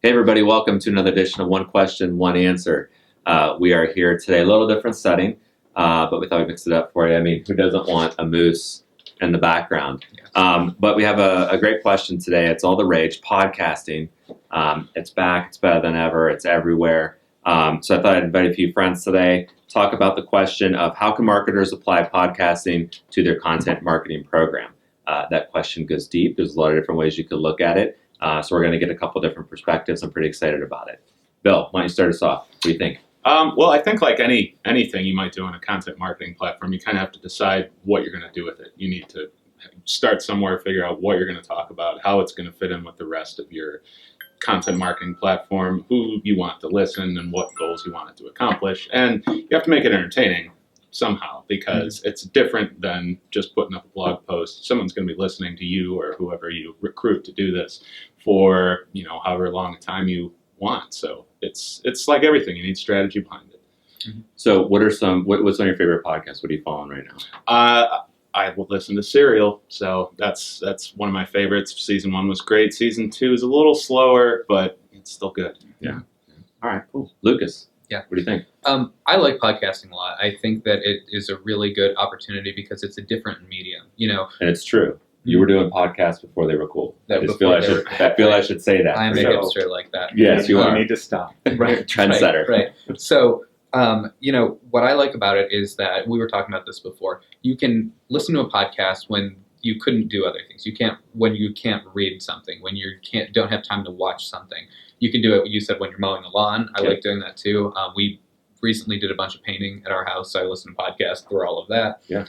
Hey everybody, welcome to another edition of One Question, One Answer. We are here today, a little different setting, but we thought we'd mix it up for you. I mean, who doesn't want a moose in the background? Yes. But we have a great question today. It's all the rage, podcasting. It's back, it's better than ever, it's everywhere. So I thought I'd invite a few friends today, talk about the question of how can marketers apply podcasting to their content marketing program? That question goes deep. There's a lot of different ways you could look at it. So we're going to get a couple different perspectives. I'm pretty excited about it. Bill, why don't you start us off? What do you think? Well, I think like anything you might do on a content marketing platform, you kind of have to decide what you're going to do with it. You need to start somewhere, figure out what you're going to talk about, how it's going to fit in with the rest of your content marketing platform, who you want to listen, and what goals you want it to accomplish. And you have to make it entertaining somehow, because it's different than just putting up a blog post. Someone's going to be listening to you or whoever you recruit to do this for, however long a time you want. So it's like everything. You need strategy behind it. Mm-hmm. So what's one of your favorite podcasts? What are you following right now? I will listen to Serial, so that's one of my favorites. Season 1 was great. Season 2 is a little slower, but it's still good. Yeah. All right, cool. Lucas. Yeah. What do you think? I like podcasting a lot. I think that it is a really good opportunity because it's a different medium, And it's true. You were doing podcasts before they were cool. I feel I should say that. I'm a hipster like that. Yes, you are. You need to stop. Right. Trendsetter. Right. So, what I like about it is that we were talking about this before. You can listen to a podcast when you couldn't do other things. When you can't read something, when you don't have time to watch something. You can do it, you said, when you're mowing the lawn. I like doing that too. We recently did a bunch of painting at our house, so I listened to podcasts through all of that. Yeah.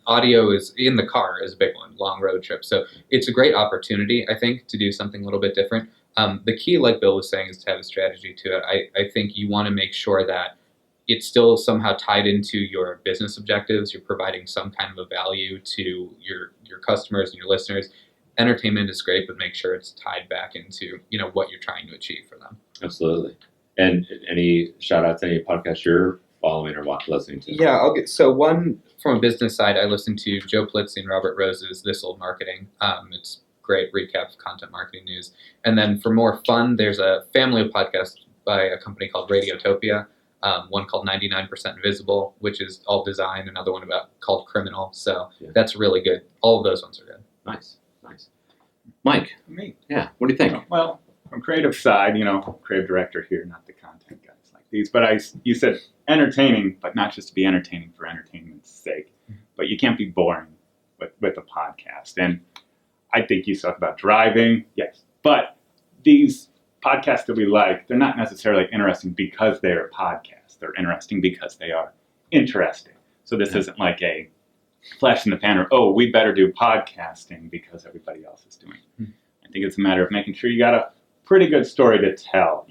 Audio is in the car is a big one, long road trip. So it's a great opportunity, I think, to do something a little bit different. The key, like Bill was saying, is to have a strategy to it. I think you want to make sure that it's still somehow tied into your business objectives. You're providing some kind of a value to your customers and your listeners. Entertainment is great, but make sure it's tied back into, what you're trying to achieve for them. Absolutely. And any shout out to any podcasts you're following or listening to? Yeah, so one from a business side, I listen to Joe Plitzy and Robert Rose's This Old Marketing. It's great recap of content marketing news. And then for more fun, there's a family of podcasts by a company called Radiotopia. One called 99% Invisible, which is all design. Another one called Criminal. So That's really good. All of those ones are good. Nice. Mike. Me. Yeah. What do you think? Well, from creative side, creative director here, not the content guys like these. But you said entertaining, but not just to be entertaining for entertainment's sake. But you can't be boring with a podcast. And I think you talk about driving, yes. But these podcasts that we like, they're not necessarily interesting because they're podcasts. They're interesting because they are interesting. So this isn't like a flash in the pan or, we better do podcasting because everybody else is doing it. I think it's a matter of making sure you got a pretty good story to tell.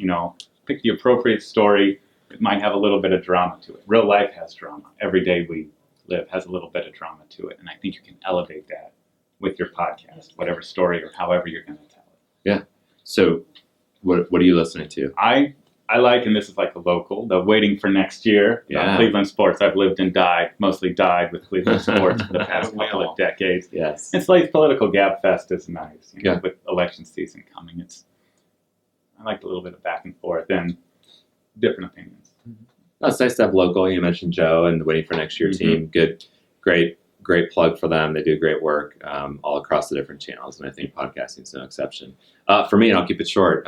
Pick the appropriate story. It might have a little bit of drama to it. Real life has drama. Every day we live has a little bit of drama to it. And I think you can elevate that with your podcast, whatever story or however you're going to tell it. Yeah. So what are you listening to? I like, and this is like a local, the Waiting for Next Year, Cleveland sports. I've lived and mostly died with Cleveland sports for the past couple of decades. Yes. And Slate's political gab fest is nice. With election season coming, I like a little bit of back and forth and different opinions. Oh, it's nice to have local. You mentioned Joe and the Waiting for Next Year team. Good, great plug for them. They do great work all across the different channels, and I think podcasting is no exception. For me, and I'll keep it short,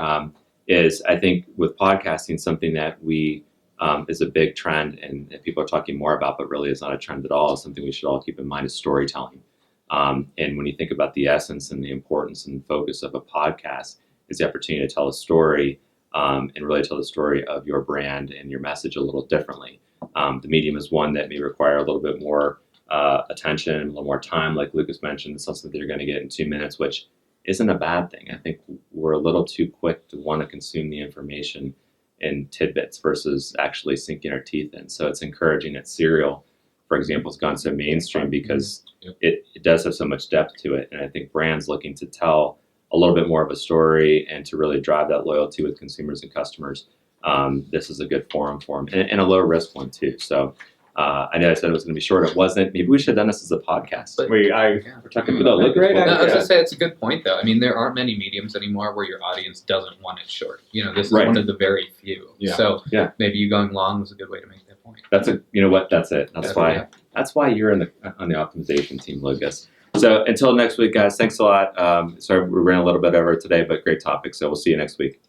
is I think with podcasting, something that we is a big trend and people are talking more about, but really is not a trend at all, is something we should all keep in mind is storytelling. And when you think about the essence and the importance and focus of a podcast, is the opportunity to tell a story and really tell the story of your brand and your message a little differently. The medium is one that may require a little bit more attention, a little more time, like Lukas mentioned. It's not something you're going to get in 2 minutes, which isn't a bad thing. I think we're a little too quick to want to consume the information in tidbits versus actually sinking our teeth in. So it's encouraging that Serial, for example, has gone so mainstream because it does have so much depth to it. And I think brands looking to tell a little bit more of a story and to really drive that loyalty with consumers and customers, this is a good forum for them and a low risk one too. So I know I said it was going to be short. It wasn't. Maybe we should have done this as a podcast. But- We're talking about Lucas. Great No, I was idea. gonna say it's a good point though. I mean, there aren't many mediums anymore where your audience doesn't want it short. This is Right. one of the very few. Yeah. So Yeah. maybe you going long was a good way to make that point. That's it. That's it. That's why you're on the optimization team, Lucas. So until next week, guys. Thanks a lot. Sorry we ran a little bit over today, but great topic. So we'll see you next week.